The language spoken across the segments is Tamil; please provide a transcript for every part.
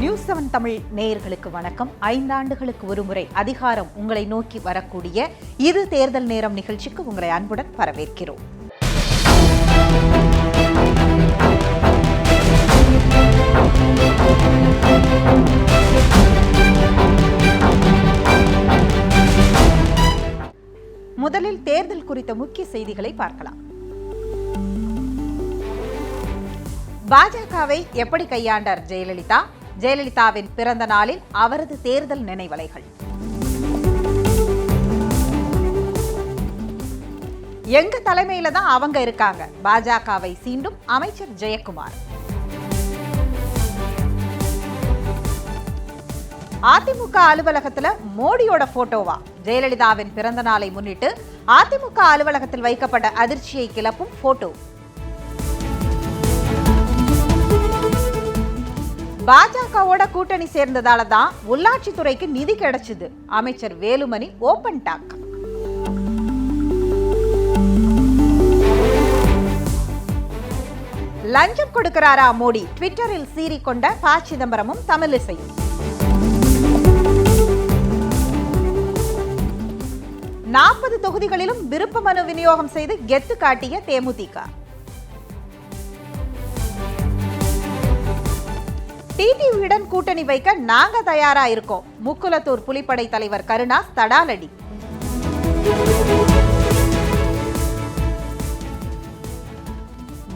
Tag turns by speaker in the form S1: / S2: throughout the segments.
S1: நியூஸ் 7 தமிழ் நேயர்களுக்கு வணக்கம். 5 ஆண்டுகளுக்கு ஒருமுறை அதிகாரம் உங்களை நோக்கி வரக்கூடிய இது தேர்தல் நேரம் நிகழ்ச்சிக்கு உங்களை அன்புடன் வரவேற்கிறோம். முதலில் தேர்தல் குறித்த முக்கிய செய்திகளை பார்க்கலாம். பாஜகவை எப்படி கையாண்டார் ஜெயலலிதா? ஜெயலலிதாவின் பிறந்த நாளில் அவரது தேர்தல் நினைவலைகள். எங்க தலைமையில தான் அவங்க இருக்காங்க. பாஜகவை சீண்டும் அமைச்சர் ஜெயக்குமார். அதிமுக அலுவலகத்துல மோடியோட போட்டோவா? ஜெயலலிதாவின் பிறந்த நாளை முன்னிட்டு அதிமுக அலுவலகத்தில் வைக்கப்பட்ட அதிர்ச்சியை கிளப்பும் போட்டோ. பாஜகவோட கூட்டணி சேர்ந்ததால தான் உள்ளாட்சித்துறைக்கு நிதி கிடைச்சது. அமைச்சர் வேலுமணி ஓபன் டாக். லஞ்சம் கொடுக்கிறாரா மோடி? ட்விட்டரில் சீறிக்கொண்ட ப. சிதம்பரமும் தமிழிசையும். 40 தொகுதிகளிலும் விருப்ப மனு விநியோகம் செய்து கெத்து காட்டிய தேமுதிக. டிடிவியுடன் கூட்டணி வைக்க நாங்க தயாரா இருக்கோம். முக்குலத்தூர் புலிப்படை தலைவர் கருணாஸ் தடாலடி.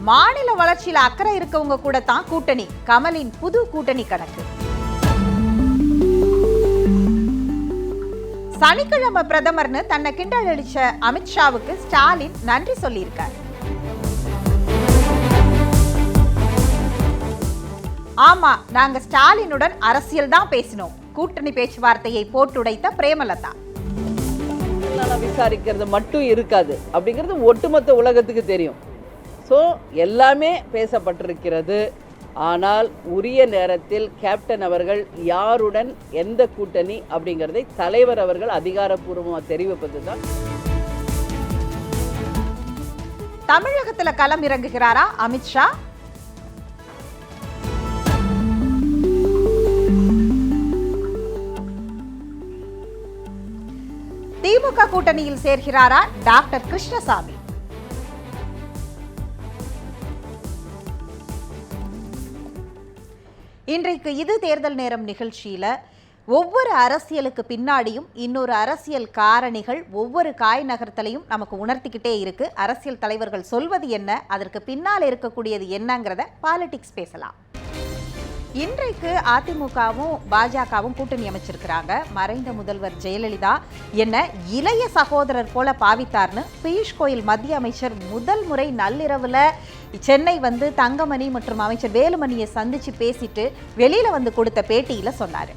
S1: மாநில வளர்ச்சியில் அக்கறை இருக்கவங்க கூட தான் கூட்டணி. கமலின் புது கூட்டணி கணக்கு. சனிக்கிழமை பிரதமர்னு தன்னை கிண்டல் அடிச்ச அமித்ஷாவுக்கு ஸ்டாலின் நன்றி சொல்லியிருக்கார். ஆமா, நாங்க ஸ்டாலினுடன் அரசியல் தான் பேசினோம். கூட்டணி பேச்சுவார்த்தையை போட்டுடைத்த பிரேமலதா.
S2: விசாரிக்கிறது மட்டும் இருக்காது அப்படிங்கிறது ஒட்டுமொத்த உலகத்துக்கு தெரியும். ஸோ எல்லாமே பேசப்பட்டிருக்கிறது. ஆனால் உரிய நேரத்தில் கேப்டன் அவர்கள் யாருடன் எந்த கூட்டணி அப்படிங்கிறதை தலைவர் அவர்கள் அதிகாரப்பூர்வமாக தெரிவிப்பது தான்.
S1: தமிழகத்துல களம் இறங்குகிறாரா அமித்ஷா? திமுக கூட்டணியில் சேர்கிறாரா டாக்டர் கிருஷ்ணசாமி? இன்றைக்கு இது தேர்தல் நேரம் நிகழ்ச்சியில ஒவ்வொரு அரசியலுக்கு பின்னாடியும் இன்னொரு அரசியல் காரணிகள் ஒவ்வொரு காய் நகரத்திலையும் நமக்கு உணர்த்திக்கிட்டே இருக்கு. அரசியல் தலைவர்கள் சொல்வது என்ன, அதற்கு பின்னால் இருக்கக்கூடியது என்னங்கிறத பாலிடிக்ஸ் பேசலாம். இன்றைக்கு அதிமுகவும் பாஜகவும் கூட்டணி அமைச்சிருக்கிறாங்க. மறைந்த முதல்வர் ஜெயலலிதா என்ன இளைய சகோதரர் போல பாவித்தார்னு பியூஷ் கோயல் மத்திய அமைச்சர் முதல் முறை நள்ளிரவுல சென்னை வந்து தங்கமணி மற்றும் அமைச்சர் வேலுமணியை சந்திச்சு பேசிட்டு வெளியில வந்து கொடுத்த பேட்டியில சொன்னாரு.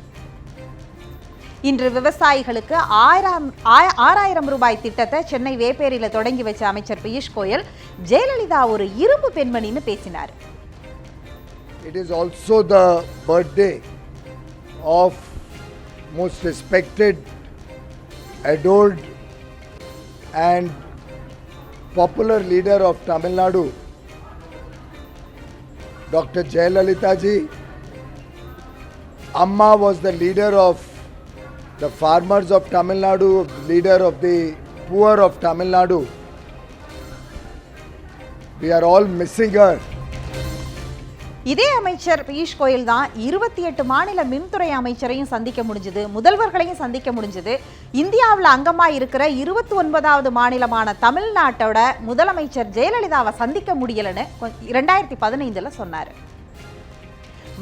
S1: இன்று விவசாயிகளுக்கு 6000 ரூபாய் திட்டத்தை சென்னை வேப்பேரியில தொடங்கி வச்ச அமைச்சர் பியூஷ் கோயல் ஜெயலலிதா ஒரு இரும்பு பெண்மணின்னு பேசினார்.
S3: It is also the birthday of most respected, adored and popular leader of Tamil Nadu, Dr. Jayalalitha ji. Amma was the leader of the farmers of Tamil Nadu, leader of the poor of Tamil Nadu. We are all missing her.
S1: இதே அமைச்சர் பியூஷ் கோயல் தான் 28 மாநில மின்துறை அமைச்சரையும் சந்திக்க முடிஞ்சது, முதல்வர்களையும் சந்திக்க முடிஞ்சது. இந்தியாவில் அங்கமா இருக்கிற 29வது மாநிலமான தமிழ்நாட்டோட முதலமைச்சர் ஜெயலலிதாவை சந்திக்க முடியலன்னு 2015 சொன்னாரு.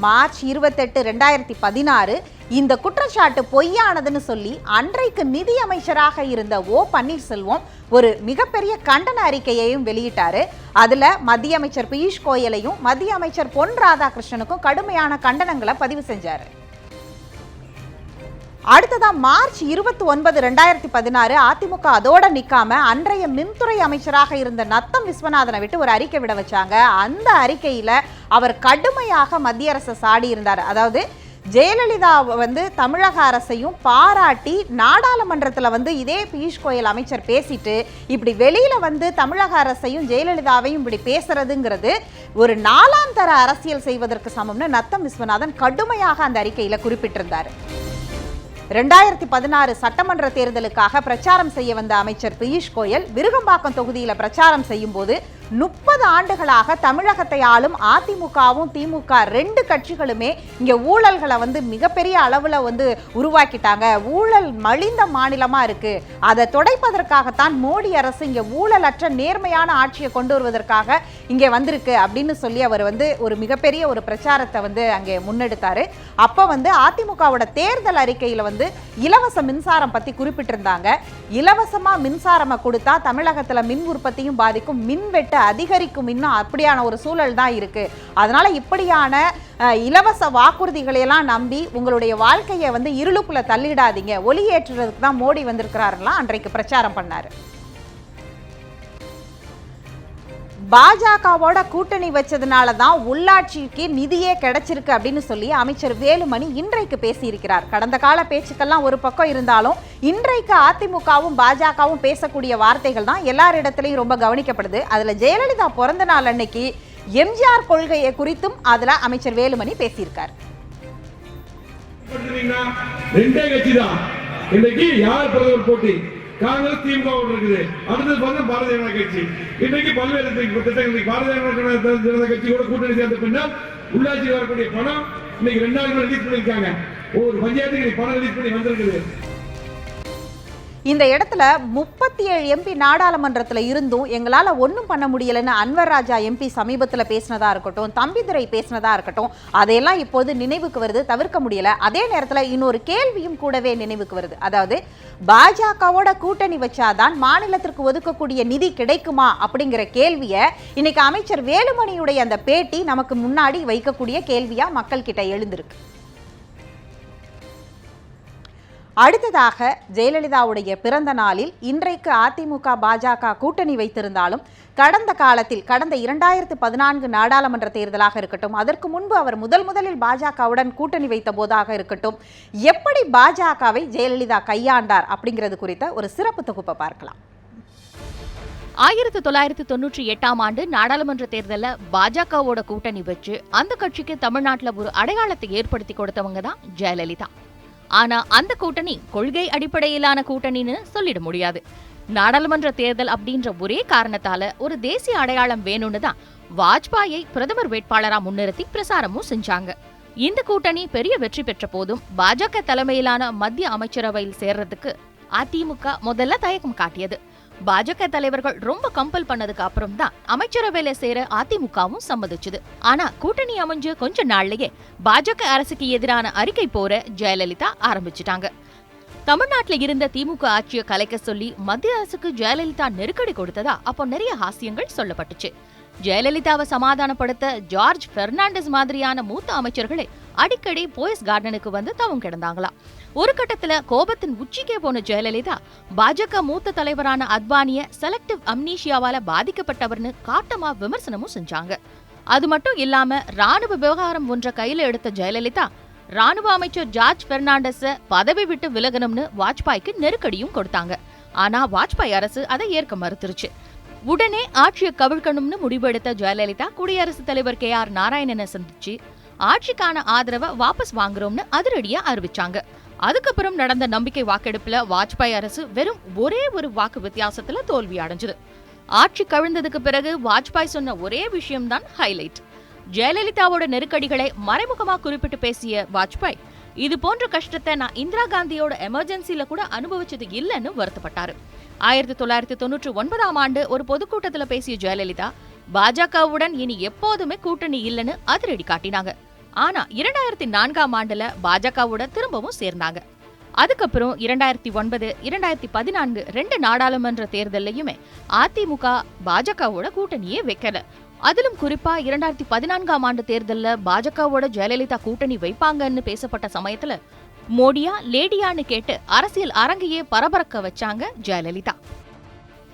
S1: மார்ச் 28, 2016 இந்த குற்றச்சாட்டு பொய்யானதுன்னு சொல்லி அன்றைக்கு நிதி அமைச்சராக இருந்த ஓ பன்னீர்செல்வம் ஒரு மிகப்பெரிய கண்டன அறிக்கையையும் வெளியிட்டாரு. அதுல மத்திய அமைச்சர் பியூஷ் கோயலையும் மத்திய அமைச்சர் பொன் ராதாகிருஷ்ணனுக்கும் கடுமையான கண்டனங்களை பதிவு செஞ்சாரு. அடுத்ததா மார்ச் 29, 2016 அதிமுக அதோட நிக்காம அன்றைய மின்துறை அமைச்சராக இருந்த நத்தம் விஸ்வநாதனை விட்டு ஒரு அறிக்கை விட வச்சாங்க. அந்த அறிக்கையில அவர் கடுமையாக மத்திய அரசை சாடி இருந்தார். அதாவது ஜெயலலிதா வந்து தமிழக அரசையும் பாராட்டி நாடாளுமன்றத்தில் வந்து இதே பியூஷ் கோயல் அமைச்சர் பேசிட்டு இப்படி வெளியில வந்து தமிழக அரசையும் ஜெயலலிதாவையும் இப்படி பேசுறதுங்கிறது ஒரு 4ஆம் தர அரசியல் செய்வதற்கு சமம்னு நத்தம் விஸ்வநாதன் கடுமையாக அந்த அறிக்கையில குறிப்பிட்டிருந்தார். 2016 சட்டமன்ற தேர்தலுக்காக பிரச்சாரம் செய்ய வந்த அமைச்சர் பியூஷ் கோயல் விருகம்பாக்கம் தொகுதியில பிரச்சாரம் செய்யும் போது 30 ஆண்டுகளாக தமிழகத்தை ஆளும் அதிமுகவும் திமுக 2 கட்சிகளுமே இங்க ஊழல்களை வந்து மிகப்பெரிய அளவுல வந்து உருவாக்கிட்டாங்க. ஊழல் மலிந்த மாநிலமா இருக்கு. அதை துடைப்பதற்காகத்தான் மோடி அரசு இங்க ஊழலற்ற நேர்மையான ஆட்சியை கொண்டு வருவதற்காக இங்கே வந்திருக்கு அப்படின்னு சொல்லி அவர் வந்து ஒரு மிகப்பெரிய ஒரு பிரச்சாரத்தை வந்து அங்கே முன்னெடுத்தாரு. அப்ப வந்து அதிமுகவோட தேர்தல் அறிக்கையில வந்து இலவச மின்சாரம் பத்தி குறிப்பிட்டிருந்தாங்க. இலவசமா மின்சாரமா கொடுத்தா தமிழகத்துல மின் உற்பத்தியும் பாதிக்கும், மின்வெட்டு அதிகரிக்கும், இன்னும் அப்படியான ஒரு சூழல் தான் இருக்கு. அதனால இப்படியான இலவச வாக்குறுதிகளை எல்லாம் நம்பி உங்களுடைய வாழ்க்கையை வந்து இருளுக்குள்ள தள்ளிடாதீங்க, ஒளியேற்றுறதுக்கு தான் மோடி வந்திருக்கிறாருலாம் அன்றைக்கு பிரச்சாரம் பண்ணாரு. பாஜகவோட கூட்டணி வச்சதுனால தான் உள்ளாட்சிக்கு நிதியே கிடைச்சிருக்கு அப்படின்னு சொல்லி அமைச்சர் வேலுமணி இன்றைக்கு பேசியிருக்கிறார். கடந்த கால பேச்சுக்கெல்லாம் ஒரு பக்கம் இருந்தாலும் இன்றைக்கு அதிமுகவும் பாஜகவும் பேசக்கூடிய வார்த்தைகள் தான் எல்லாரிடத்திலையும் ரொம்ப கவனிக்கப்படுது. அதுல ஜெயலலிதா பிறந்த நாள் அன்னைக்கு எம்ஜிஆர் கொள்கையை குறித்தும் அதுல அமைச்சர் வேலுமணி பேசியிருக்கார்.
S4: காங்கிரஸ் திமுக இருக்குது, அடுத்தது பார்த்தா பாரதிய ஜனதா கட்சி. இன்றைக்கு பல்வேறு திட்டங்கள் பாரதிய ஜனதா கட்சி கூட கூட்டணி சேர்ந்த பின்னால் உள்ளாட்சி வரக்கூடிய பணம் இன்னைக்கு 2 நாள் ரிலீஸ் பண்ணிருக்காங்க. ஒவ்வொரு பஞ்சாயத்துக்கு பணம் ரிலீஸ் பண்ணி வந்திருக்குது.
S1: இந்த இடத்துல 37 எம்பி நாடாளுமன்றத்தில் இருந்தும் எங்களால் ஒன்றும் பண்ண முடியலைன்னு அன்வர் ராஜா எம்பி சமீபத்தில் பேசினதா இருக்கட்டும், தம்பிதுரை பேசினதா இருக்கட்டும், அதையெல்லாம் இப்போது நினைவுக்கு வருது, தவிர்க்க முடியல. அதே நேரத்தில் இன்னொரு கேள்வியும் கூடவே நினைவுக்கு வருது. அதாவது பாஜகவோட கூட்டணி வச்சாதான் மாநிலத்திற்கு ஒதுக்கக்கூடிய நிதி கிடைக்குமா அப்படிங்கிற கேள்வியை இன்னைக்கு அமைச்சர் வேலுமணியுடைய அந்த பேட்டி நமக்கு முன்னாடி வைக்கக்கூடிய கேள்வியா மக்கள் கிட்ட எழுந்திருக்கு. அடுத்ததாக ஜெயலலிதாவுடைய பிறந்த நாளில் இன்றைக்கு அதிமுக பாஜக கூட்டணி வைத்திருந்தாலும் கடந்த காலத்தில் கடந்த 2014 நாடாளுமன்ற தேர்தலாக இருக்கட்டும், அதற்கு முன்பு அவர் முதலில் பாஜகவுடன் கூட்டணி வைத்த போதாக இருக்கட்டும், எப்படி பாஜகவை ஜெயலலிதா கையாண்டார் அப்படிங்கிறது குறித்த ஒரு சிறப்பு தொகுப்பை பார்க்கலாம்.
S5: 1998ஆம் ஆண்டு நாடாளுமன்ற தேர்தலில் பாஜகவோட கூட்டணி வச்சு அந்த கட்சிக்கு தமிழ்நாட்டில் ஒரு அடையாளத்தை ஏற்படுத்தி கொடுத்தவங்க தான் ஜெயலலிதா. ஆனா அந்த கூட்டணி கொள்கை அடிப்படையிலான கூட்டணின்னு சொல்லிட முடியாது. நாடாளுமன்ற தேர்தல் அப்படின்ற ஒரே காரணத்தால ஒரு தேசிய அடையாளம் வேணும்னு தான் வாஜ்பாயை பிரதமர் வேட்பாளரா முன்னிறுத்தி பிரசாரமும் செஞ்சாங்க. இந்த கூட்டணி பெரிய வெற்றி பெற்ற போதும் பாஜக தலைமையிலான மத்திய அமைச்சரவையில் சேர்றதுக்கு அதிமுக முதல்ல தயக்கம் காட்டியது. பாஜக தலைவர்கள் ரொம்ப கம்பல் பண்ணதுக்கு அப்புறம் தான் அமைச்சரவையில சேர அதிமுகவும் சம்மதிச்சது. ஆனா கூட்டணி அமைஞ்சு கொஞ்ச நாள்லயே பாஜக அரசுக்கு எதிரான அறிக்கை போற ஜெயலலிதா ஆரம்பிச்சுட்டாங்க. தமிழ்நாட்டில் இருந்த திமுக ஆட்சியை கலைக்க சொல்லி மத்திய அரசுக்கு ஜெயலலிதா நெருக்கடி கொடுத்ததா அப்போ நிறைய ஹாஸ்யங்கள் சொல்லப்பட்டுச்சு. ஜெயலலிதாவை சமாதானப்படுத்த ஜார்ஜ் பெர்னாண்டஸ் மாதிரியான மூத்த அமைச்சர்களை அடிக்கடி போயஸ் கார்டனுக்கு வந்து தவம் கிடந்தாங்களாம். ஒரு கட்டத்துல கோபத்தின் உச்சிக்கே போன ஜெயலலிதா பாஜக மூத்த தலைவரான அத்வானிய செலக்டிவ் அம்னீஷியாவால பாதிக்கப்பட்டவர்னு காட்டமா விமர்சனமும் செஞ்சாங்க. அது மட்டும் இல்லாம ராணுவ விவகாரம் ஒன்ற கையில எடுத்த ஜெயலலிதா ராணுவ அமைச்சர் ஜார்ஜ் பெர்னாண்டஸ பதவி விட்டு விலகணும்னு வாஜ்பாய்க்கு நெருக்கடியும் கொடுத்தாங்க. ஆனா வாஜ்பாய் அரசு அதை ஏற்க மறுத்துருச்சு. உடனே ஆட்சியை கவிழ்க்கணும்னு முடிவெடுத்த ஜெயலலிதா குடியரசுத் தலைவர் KR நாராயணனை சந்திச்சு ஆட்சிக்கான ஆதரவை வாபஸ் வாங்குறோம்னு அதிரடியா அறிவிச்சாங்க. அதுக்கப்புறம் நடந்த நம்பிக்கை வாக்கெடுப்புல வாஜ்பாய் அரசு வெறும் ஒரே ஒரு வாக்கு வித்தியாசத்துல தோல்வி அடைஞ்சது. ஆட்சி கவிழ்ந்ததுக்கு பிறகு வாஜ்பாய் சொன்ன ஒரே விஷயம்தான் ஹைலைட். ஜெயலலிதாவோட நெருக்கடிகளை மறைமுகமா குறிப்பிட்டு பேசிய வாஜ்பாய், இது போன்ற கஷ்டத்தை நான் இந்திரா காந்தியோட எமர்ஜென்சில கூட அனுபவிச்சது இல்லைன்னு வருத்தப்பட்டாரு. 1999ஆம் ஆண்டு ஒரு பொதுக்கூட்டத்துல பேசிய ஜெயலலிதா பாஜகவுடன் இனி எப்போதுமே கூட்டணி இல்லைன்னு அதிரடி காட்டினாங்க. ஆனா 2004ஆம் ஆண்டுல பாஜகவோட திரும்பவும் சேர்ந்தாங்க. அதுக்கப்புறம் 2009, 2014 2 நாடாளுமன்ற தேர்தலையுமே அதிமுக பாஜகவோட கூட்டணியே வைக்கல. அதிலும் குறிப்பா 2014ஆம் ஆண்டு தேர்தல்ல பாஜகவோட ஜெயலலிதா கூட்டணி வைப்பாங்கன்னு பேசப்பட்ட சமயத்துல மோடியா லேடியான்னு கேட்டு அரசியல் அரங்கையே பரபரக்க வச்சாங்க ஜெயலலிதா.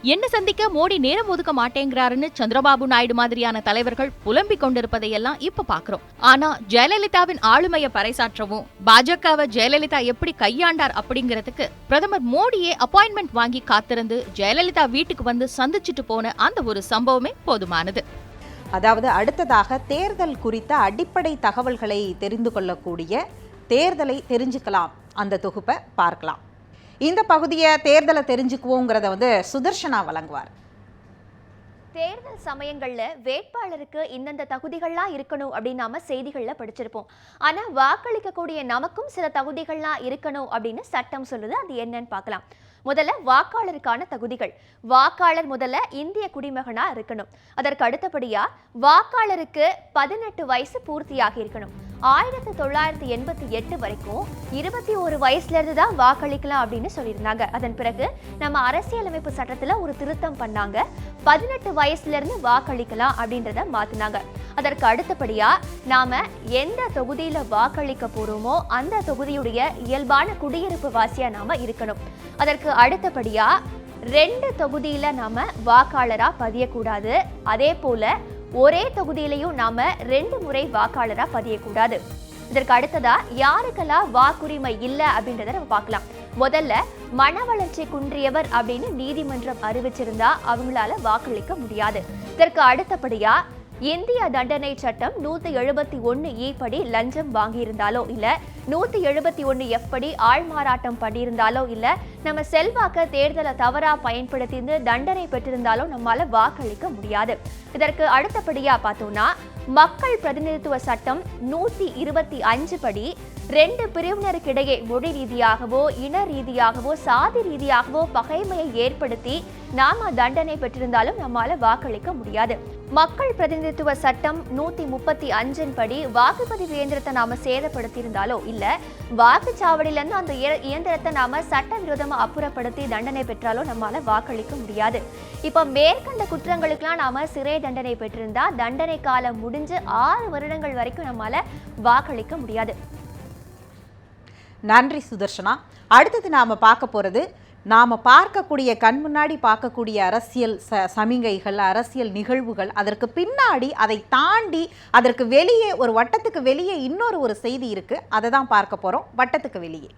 S5: என்ன சந்திக்க மோடி நேரம் ஒதுக்க மாட்டேங்கிறாருன்னு சந்திரபாபு நாயுடு மாதிரியான தலைவர்கள் புலம்பிக் கொண்டிருப்பதையெல்லாம் இப்ப பாக்குறோம். ஆனா ஜெயலலிதாவின் ஆளுமையை பறைசாற்றவும் பாஜகவை ஜெயலலிதா எப்படி கையாண்டார் அப்படிங்கிறதுக்கு பிரதமர் மோடியே அப்பாயின்மெண்ட் வாங்கி காத்திருந்து ஜெயலலிதா வீட்டுக்கு வந்து சந்திச்சுட்டு போன அந்த ஒரு சம்பவமே போதுமானது.
S1: அதாவது அடுத்ததாக தேர்தல் குறித்த அடிப்படை தகவல்களை தெரிந்து கொள்ளக்கூடிய தேர்தலை தெரிஞ்சுக்கலாம் அந்த தொகுப்பை பார்க்கலாம். இந்த பகுதியை தேர்தலை தெரிஞ்சுக்குவோங்கிறத சுதர்ஷனா வழங்குவார்.
S6: தேர்தல் சமயங்கள்ல வேட்பாளருக்கு இந்தந்த தகுதிகள்லாம் இருக்கணும் அப்படின்னு நாம செய்திகள்ல படிச்சிருப்போம். ஆனா வாக்களிக்கக்கூடிய நமக்கும் சில தகுதிகள்லாம் இருக்கணும் அப்படின்னு சட்டம் சொல்லுது. அது என்னன்னு பார்க்கலாம். முதல்ல வாக்காளருக்கான தகுதிகள். வாக்காளர் முதல்ல இந்திய குடிமகனா இருக்கணும். அதற்கு அடுத்தபடியா வாக்காளருக்கு 18 வயசு பூர்த்தியாகி இருக்கணும். 1988 வரைக்கும் 21 வயசுல இருந்து தான் வாக்களிக்கலாம் அப்படின்னு சொல்லியிருந்தாங்க. அதன் பிறகு நம்ம அரசியலமைப்பு சட்டத்துல ஒரு திருத்தம் பண்ணாங்க. 18 வயசுல இருந்து வாக்களிக்கலாம் அப்படின்றத மாத்தினாங்க. அதற்கு அடுத்தபடியா நாம எந்த தொகுதியில வாக்களிக்க போறோமோ அந்த தொகுதியுடைய இயல்பான குடியிருப்பு வாசியா நாம இருக்கணும். அதற்கு அடுத்தபடியா 2 தொகுதியில நாம வாக்காளரா பதியக்கூடாது. அதே போல ஒரே தொகுதியிலையும் நாம 2 முறை வாக்காளரா பதியக்கூடாது. இதற்கு அடுத்ததா யாருக்கெல்லாம் வாக்குரிமை இல்லை அப்படின்றத நம்ம பார்க்கலாம். முதல்ல மன வளர்ச்சி குன்றியவர் அப்படின்னு நீதிமன்றம் அறிவிச்சிருந்தா அவங்களால வாக்களிக்க முடியாது. இதற்கு அடுத்தபடியா இந்திய தண்டனை சட்டம் 171E படி லஞ்சம் வாங்கியிருந்தாலோ இல்ல 171F படி ஆள்மாறாட்டம் பண்ணியிருந்தாலோ இல்ல நம்ம செல்வாக்க தேர்தலை தவறா பயன்படுத்தி தண்டனை பெற்றிருந்தாலோ நம்மால வாக்களிக்க முடியாது. இதற்கு அடுத்தபடியா பார்த்தோம்னா மக்கள் பிரதிநிதித்துவ சட்டம் 125 படி 2 பிரிவினருக்கிடையே மொழி ரீதியாகவோ இன ரீதியாகவோ சாதி ரீதியாகவோ பகைமையை ஏற்படுத்தி நாம தண்டனை பெற்றிருந்தாலும் நம்மால வாக்களிக்க முடியாது. மக்கள் பிரதிநிதித்துவ சட்டம் 135 படி வாக்குப்பதிவு இயந்திரத்தை நாம சேதப்படுத்தியிருந்தாலோ இல்ல வாக்குச்சாவடியிலிருந்து அந்த இயந்திரத்தை நாம சட்டவிரோதமா அப்புறப்படுத்தி தண்டனை பெற்றாலோ நம்மால வாக்களிக்க முடியாது. இப்ப மேற்கண்ட குற்றங்களுக்கெல்லாம் நாம சிறை தண்டனை பெற்றிருந்தா தண்டனை காலம் முடிஞ்சு 6 வருடங்கள் வரைக்கும் நம்மால வாக்களிக்க முடியாது.
S1: நன்றி சுதர்ஷனா. அடுத்தது நாம பார்க்க போறது நாம பார்க்கக்கூடிய கண் முன்னாடி பார்க்கக்கூடிய அரசியல் சமிகைகள், அரசியல் நிகழ்வுகள், அதற்கு பின்னாடி அதை தாண்டி அதற்கு வெளியே ஒரு வட்டத்துக்கு வெளியே இன்னொரு செய்தி இருக்கு. அதை தான் பார்க்க போறோம். வட்டத்துக்கு வெளியே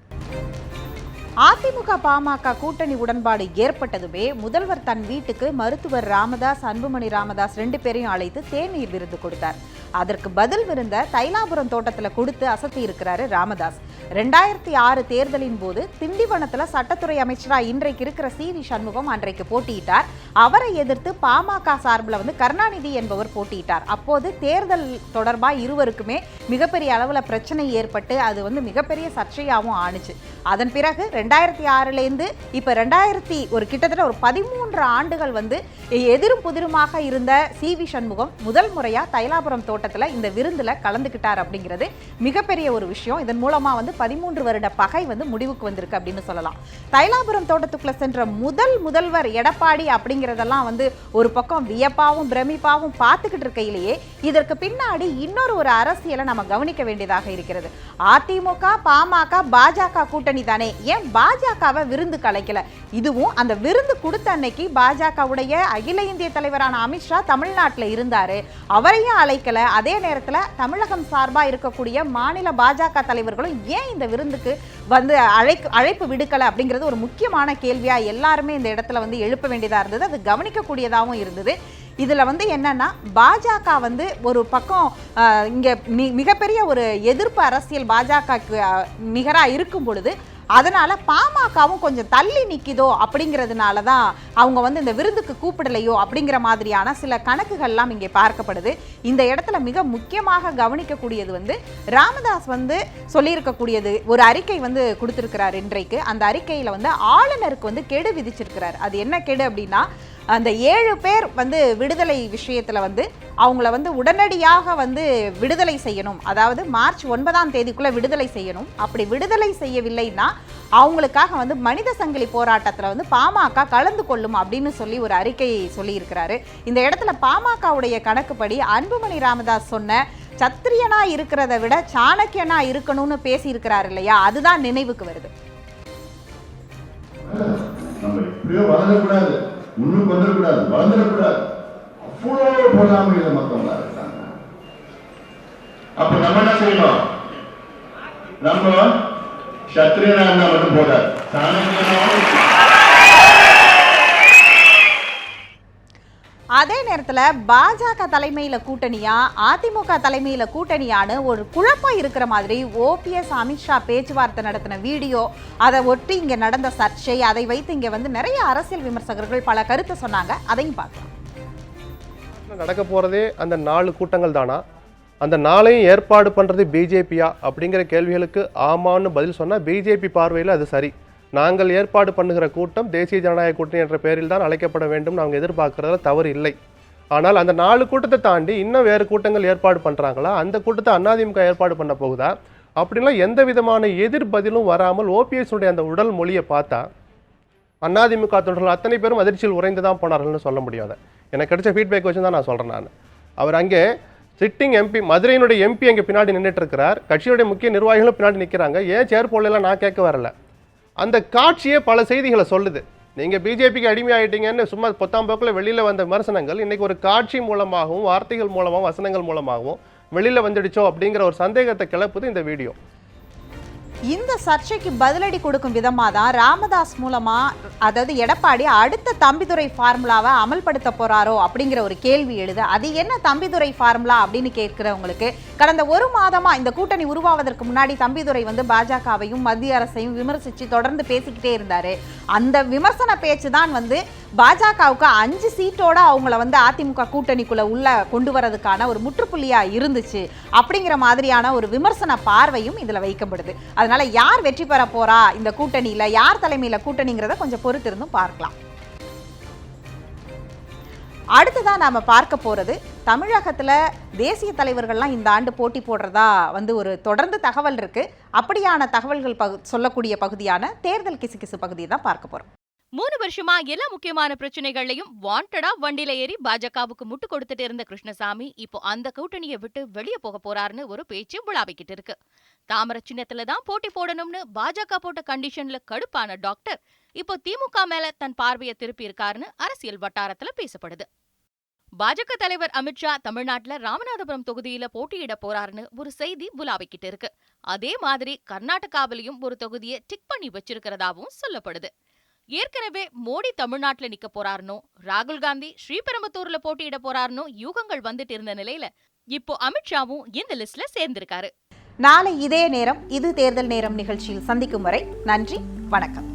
S1: அதிமுக பாமக கூட்டணி உடன்பாடு ஏற்பட்டதுமே முதல்வர் தன் வீட்டுக்கு மருத்துவர் ராமதாஸ், அன்புமணி ராமதாஸ் 2 பேரையும் அழைத்து தேநீர் விருந்து கொடுத்தார். அதற்கு பதில் விருந்த தைலாபுரம் தோட்டத்தில் கொடுத்து அசத்தி இருக்கிறாரு ராமதாஸ். 2006 தேர்தலின் போது திண்டிவனத்தில் சட்டத்துறை அமைச்சராக இன்றைக்கு இருக்கிற CV சண்முகம் அன்றைக்கு போட்டியிட்டார். அவரை எதிர்த்து பாமக சார்பில் கருணாநிதி என்பவர் போட்டியிட்டார். அப்போது தேர்தல் தொடர்பாக இருவருக்குமே மிகப்பெரிய அளவில் பிரச்சனை ஏற்பட்டு அது மிகப்பெரிய சர்ச்சையாகவும் ஆணுச்சு. அதன் பிறகு 2006லேருந்து இப்போ கிட்டத்தட்ட ஒரு 13 ஆண்டுகள் எதிரும் புதிருமாக இருந்த CV சண்முகம் முதல் முறையாக தைலாபுரம் தோட்டத்தில் இந்த விருந்தில் கலந்துக்கிட்டார் அப்படிங்கிறது மிகப்பெரிய ஒரு விஷயம். இதன் மூலமாக 13 வருட பகை முடிவுக்கு வந்திருக்கு அப்படின்னு சொல்லலாம். தைலாபுரம் தோட்டத்துக்குள்ள சென்ற முதல்வர் எடப்பாடி அப்படிங்கிறதெல்லாம் ஒரு பக்கம் வியப்பாவும் பிரமிப்பாவும் பார்த்துக்கிட்டு இருக்கையிலேயே இதற்கு பின்னாடி ஒரு அரசியலை நம்ம கவனிக்க வேண்டியதாக இருக்கிறது. அதிமுக பாமக பாஜக கூட்டணி தானே, ஏன் பாஜகவை விருந்து கலைக்கல? இதுவும் அந்த விருந்து கொடுத்த அன்னைக்கு பாஜகவுடைய அகில இந்திய தலைவரான அமித்ஷா தமிழ்நாட்டில் இருந்தாரு, அவரையும் அழைக்கல. அதே நேரத்தில் தமிழகம் சார்பாக இருக்கக்கூடிய மாநில பாஜக தலைவர்களும் ஏன் இந்த விருந்துக்கு அழைப்பு விடுக்கல அப்படிங்கிறது ஒரு முக்கியமான கேள்வியா எல்லாருமே இந்த இடத்துல எழுப்ப வேண்டியதா இருந்தது. அது கவனிக்கக்கூடியதாகவும் இருந்தது. இதுல என்னன்னா பாஜக ஒரு பக்கம் இங்க மிகப்பெரிய ஒரு எதிர்ப்பு அரசியல் பாஜகக்கு நிகரா இருக்கும் பொழுது அதனால பாமகவும் கொஞ்சம் தள்ளி நிற்கிதோ அப்படிங்கிறதுனால தான் அவங்க இந்த விருந்துக்கு கூப்பிடலையோ அப்படிங்கிற மாதிரியான சில கணக்குகள்லாம் இங்கே பார்க்கப்படுது. இந்த இடத்துல மிக முக்கியமாக கவனிக்கக்கூடியது ராமதாஸ் சொல்லியிருக்கக்கூடியது ஒரு அறிக்கை கொடுத்திருக்கிறார் இன்றைக்கு. அந்த அறிக்கையில் ஆளுநருக்கு கெடு விதிச்சிருக்கிறார். அது என்ன கெடு அப்படின்னா அந்த 7 பேர் விடுதலை விஷயத்தில் அவங்கள உடனடியாக விடுதலை செய்யணும். அதாவது மார்ச் 9ஆம் தேதிக்குள்ளே விடுதலை செய்யணும். அப்படி விடுதலை செய்யவில்லைன்னா அவங்களுக்காக மனித சங்கிலி போராட்டத்தில் பாமக கலந்து கொள்ளும் அப்படின்னு சொல்லி ஒரு அறிக்கையை சொல்லியிருக்கிறாரு. இந்த இடத்துல பாமகவுடைய கணக்குப்படி அன்புமணி ராமதாஸ் சொன்ன சத்திரியனா இருக்கிறத விட சாணக்கியனா இருக்கணும்னு பேசியிருக்கிறாரு இல்லையா, அதுதான் நினைவுக்கு வருது.
S7: இன்னும் வந்துடக்கூடாது, வளர்ந்துடக்கூடாது, அவ்வளோ பொறாமையில மற்றவங்களா இருக்காங்க. அப்ப நம்ம என்ன செய்யணும்? நம்ம சத்திரியனா இருந்தா மட்டும் போதாது,
S1: அதே நேரத்துல பாஜக தலைமையில கூட்டணியா அதிமுக தலைமையில கூட்டணியான்னு ஒரு குழப்பம் இருக்கிற மாதிரி ஓபிஎஸ் அமித்ஷா பேச்சுவார்த்தை நடத்தின வீடியோ, அதை ஒட்டி இங்க நடந்த சர்ச்சை, அதை வைத்து இங்க வந்து நிறைய அரசியல் விமர்சகர்கள் பல கருத்து சொன்னாங்க. அதையும் பார்க்கலாம்.
S8: நடக்க போறதே அந்த 4 கூட்டங்கள் தானா? அந்த 4ஐயும் ஏற்பாடு பண்றது பிஜேபியா அப்படிங்கிற கேள்விகளுக்கு ஆமான்னு பதில் சொன்னா பிஜேபி பார்வையில் அது சரி. நாங்கள் ஏற்பாடு பண்ணுகிற கூட்டம் தேசிய ஜனநாயக கூட்டணி என்ற பெயரில் தான் அழைக்கப்பட வேண்டும், அவங்க எதிர்பார்க்கறதுல தவறு இல்லை. ஆனால் அந்த 4 கூட்டத்தை தாண்டி இன்னும் வேறு கூட்டங்கள் ஏற்பாடு பண்றாங்களா? அந்த கூட்டத்தை அதிமுக ஏற்பாடு பண்ண போகுதா? அப்படின்லாம் எந்த விதமான எதிர்பதிலும் வராமல் ஓபிஎஸ் உடைய அந்த உடல் மொழியை பார்த்தா அதிமுக தொண்டர்கள் அத்தனை பேரும் அதிர்ச்சியில் உறைந்து தான் போனார்கள்னு சொல்ல முடியாது. எனக்கு கிடைச்ச ஃபீட்பேக் வச்சு தான் நான் சொல்றேன். நான் அவர் அங்கே சிட்டிங் எம்பி, மதுரையினுடைய எம்பி அங்கே பின்னாடி நின்றுட்டு இருக்கிறார், கட்சியுடைய முக்கிய நிர்வாகிகளும் பின்னாடி நிற்கிறாங்க. ஏன் சேர் போடலாம் நான் கேட்க வரல. அந்த காட்சியே பல செய்திகளை சொல்லுது. நீங்கள் பிஜேபிக்கு அடிமையாயிட்டீங்கன்னு சும்மா பொத்தாம் போக்கில் வெளியில் வந்த விமர்சனங்கள் இன்னைக்கு ஒரு காட்சி மூலமாகவும் வார்த்தைகள் மூலமாகவும் வசனங்கள் மூலமாகவும் வெளியில் வந்துடுச்சோ அப்படிங்கிற ஒரு சந்தேகத்தை கிளப்புது இந்த வீடியோ.
S1: இந்த சர்ச்சைக்கு பதிலடி கொடுக்கும் விதமாக தான் ராமதாஸ் மூலமா, அதாவது எடப்பாடி அடுத்த தம்பிதுரை ஃபார்முலாவை அமல்படுத்த போறாரோ அப்படிங்கிற ஒரு கேள்வி எழுது. அது என்ன தம்பிதுரை ஃபார்முலா அப்படின்னு கேட்கிறவங்களுக்கு, கடந்த ஒரு மாதமா இந்த கூட்டணி உருவாவதற்கு முன்னாடி தம்பிதுரை வந்து பாஜகவையும் மத்திய அரசையும் விமர்சித்து தொடர்ந்து பேசிக்கிட்டே இருந்தாரு. அந்த விமர்சன பேச்சு தான் வந்து பாஜகவுக்கு 5 சீட்டோட அவங்கள வந்து அதிமுக கூட்டணிக்குள்ள உள்ள கொண்டு வரதுக்கான ஒரு முற்றுப்புள்ளியா இருந்துச்சு அப்படிங்கிற மாதிரியான ஒரு விமர்சன பார்வையும் இதுல வைக்கப்படுது. அதனால யார் வெற்றி பெற போறா இந்த கூட்டணியில, யார் தலைமையில கூட்டணிங்கிறத கொஞ்சம் பொறுத்திருந்தும் பார்க்கலாம். அடுத்ததான் நாம பார்க்க போறது, தமிழகத்துல தேசிய தலைவர்கள்லாம் இந்த ஆண்டு போட்டி போடுறதா வந்து ஒரு தொடர்ந்து தகவல் இருக்கு. அப்படியான தகவல்கள் சொல்லக்கூடிய பகுதியான தேர்தல் கிசுகிசு பகுதியை தான் பார்க்க போறோம்.
S5: 3 வருஷமா எல்லா முக்கியமான பிரச்சனைகளையும் வாண்டடா வண்டியில ஏறி பாஜகவுக்கு முட்டு கொடுத்துட்டு இருந்த கிருஷ்ணசாமி இப்போ அந்த கூட்டணியை விட்டு வெளியே போக போறாருன்னு ஒரு பேச்சு விழாவிக்கிட்டு இருக்கு. தாமரை சின்னத்துல தான் போட்டி போடணும்னு பாஜக போட்ட கண்டிஷன்ல கடுப்பான டாக்டர் இப்போ திமுக மேல தன் பார்வையை திருப்பி இருக்காருன்னு அரசியல் வட்டாரத்துல பேசப்படுது. பாஜக தலைவர் அமித்ஷா தமிழ்நாட்டுல ராமநாதபுரம் தொகுதியில போட்டியிட போறாருன்னு ஒரு செய்தி புலாவிக்கிட்டு இருக்கு. அதே மாதிரி கர்நாடகாவிலையும் ஒரு தொகுதியை டிக் பண்ணி வச்சிருக்கிறதாவும் சொல்லப்படுது. ஏற்கனவே மோடி தமிழ்நாட்டுல நிக்க போறாருனோ, ராகுல் காந்தி ஸ்ரீபெரும்புத்தூர்ல போட்டியிட போறாருனோ யூகங்கள் வந்துட்டு இருந்த நிலையில இப்போ அமித்ஷாவும் இந்த லிஸ்ட்ல சேர்ந்திருக்காரு.
S1: நாளை இதே நேரம் இது தேர்தல் நேரம் நிகழ்ச்சியில் சந்திக்கும் வரை நன்றி, வணக்கம்.